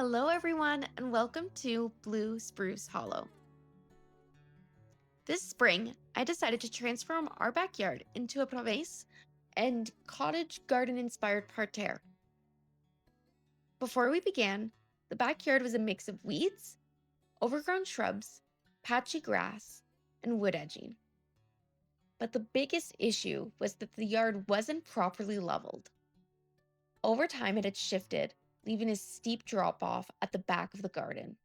Hello, everyone, and welcome to Blue Spruce Hollow. This spring, I decided to transform our backyard into a Provence and cottage garden inspired parterre. Before we began, the backyard was a mix of weeds, overgrown shrubs, patchy grass, and wood edging. But the biggest issue was that the yard wasn't properly leveled. Over time, it had shifted, leaving a steep drop off at the back of the garden.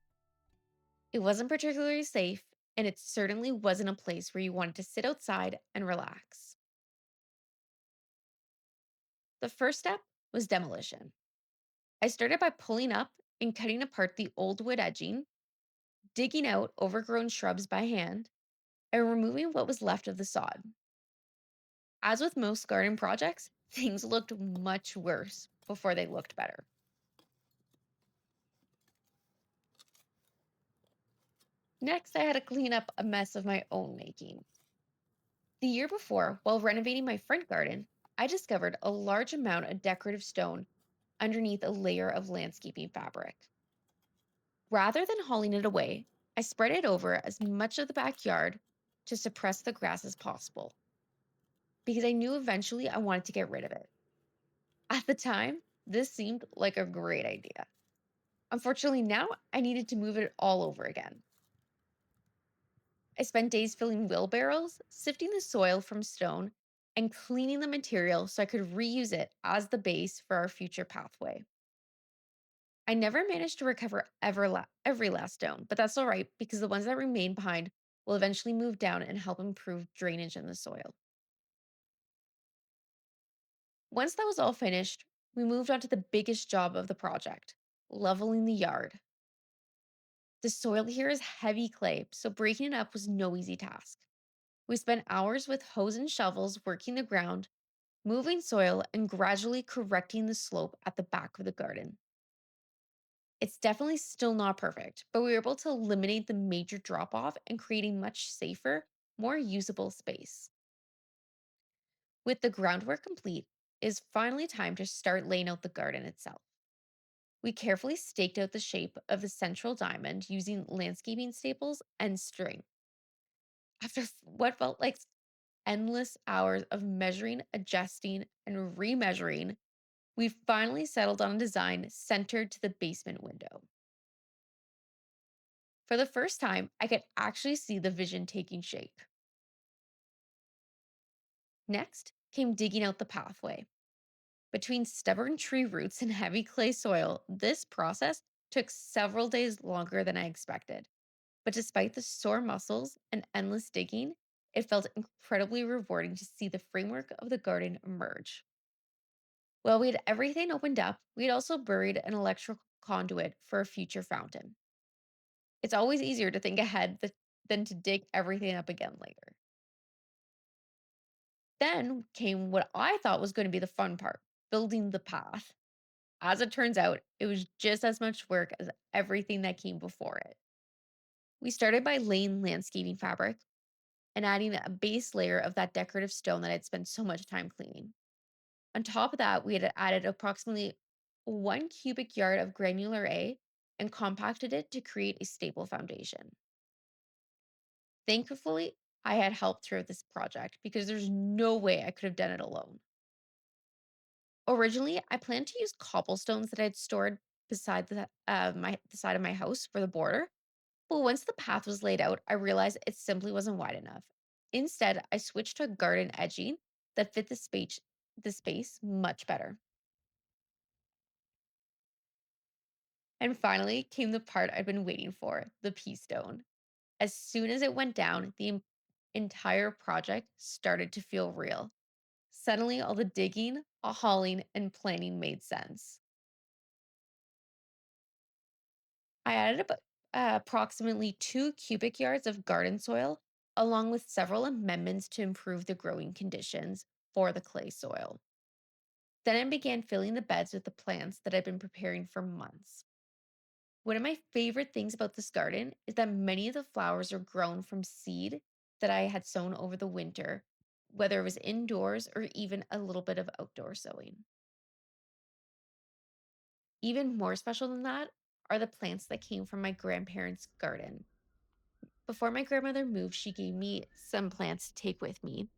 It wasn't particularly safe, and it certainly wasn't a place where you wanted to sit outside and relax. The first step was demolition. I started by pulling up and cutting apart the old wood edging, digging out overgrown shrubs by hand, and removing what was left of the sod. As with most garden projects, things looked much worse before they looked better. Next, I had to clean up a mess of my own making. The year before, while renovating my front garden, I discovered a large amount of decorative stone underneath a layer of landscaping fabric. Rather than hauling it away, I spread it over as much of the backyard to suppress the grass as possible because I knew eventually I wanted to get rid of it. At the time, this seemed like a great idea. Unfortunately, now I needed to move it all over again. I spent days filling wheelbarrows, sifting the soil from stone, and cleaning the material so I could reuse it as the base for our future pathway. I never managed to recover every last stone, but that's all right because the ones that remain behind will eventually move down and help improve drainage in the soil. Once that was all finished, we moved on to the biggest job of the project, leveling the yard. The soil here is heavy clay, so breaking it up was no easy task. We spent hours with hoes and shovels working the ground, moving soil, and gradually correcting the slope at the back of the garden. It's definitely still not perfect, but we were able to eliminate the major drop off and create a much safer, more usable space. With the groundwork complete, it is finally time to start laying out the garden itself. We carefully staked out the shape of the central diamond using landscaping staples and string. After what felt like endless hours of measuring, adjusting, and remeasuring, we finally settled on a design centered to the basement window. For the first time, I could actually see the vision taking shape. Next came digging out the pathway. Between stubborn tree roots and heavy clay soil, this process took several days longer than I expected. But despite the sore muscles and endless digging, it felt incredibly rewarding to see the framework of the garden emerge. While we had everything opened up, we had also buried an electrical conduit for a future fountain. It's always easier to think ahead than to dig everything up again later. Then came what I thought was going to be the fun part, building the path. As it turns out, it was just as much work as everything that came before it. We started by laying landscaping fabric and adding a base layer of that decorative stone that I'd spent so much time cleaning. On top of that, we had added approximately 1 cubic yard of granular A and compacted it to create a stable foundation. Thankfully, I had help throughout this project because there's no way I could have done it alone. Originally, I planned to use cobblestones that I'd stored beside the side of my house for the border. But once the path was laid out, I realized it simply wasn't wide enough. Instead, I switched to a garden edging that fit the space much better. And finally came the part I'd been waiting for, the pea stone. As soon as it went down, the entire project started to feel real. Suddenly, all the digging, hauling, and planning made sense. I added approximately 2 cubic yards of garden soil, along with several amendments to improve the growing conditions for the clay soil. Then I began filling the beds with the plants that I'd been preparing for months. One of my favorite things about this garden is that many of the flowers are grown from seed that I had sown over the winter, whether it was indoors or even a little bit of outdoor sowing. Even more special than that are the plants that came from my grandparents' garden. Before my grandmother moved, she gave me some plants to take with me.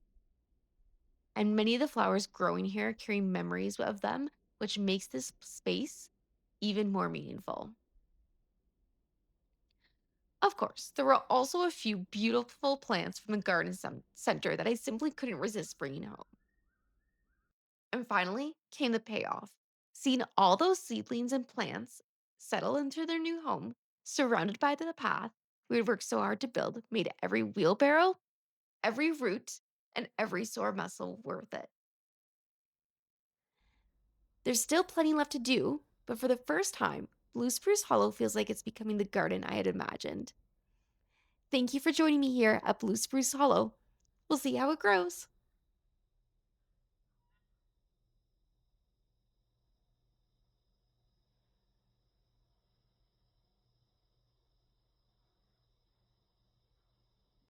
And many of the flowers growing here carry memories of them, which makes this space even more meaningful. Of course, there were also a few beautiful plants from the garden center that I simply couldn't resist bringing home. And finally came the payoff. Seeing all those seedlings and plants settle into their new home, surrounded by the path we had worked so hard to build, made every wheelbarrow, every root, and every sore muscle worth it. There's still plenty left to do, but for the first time, Blue Spruce Hollow feels like it's becoming the garden I had imagined. Thank you for joining me here at Blue Spruce Hollow. We'll see how it grows.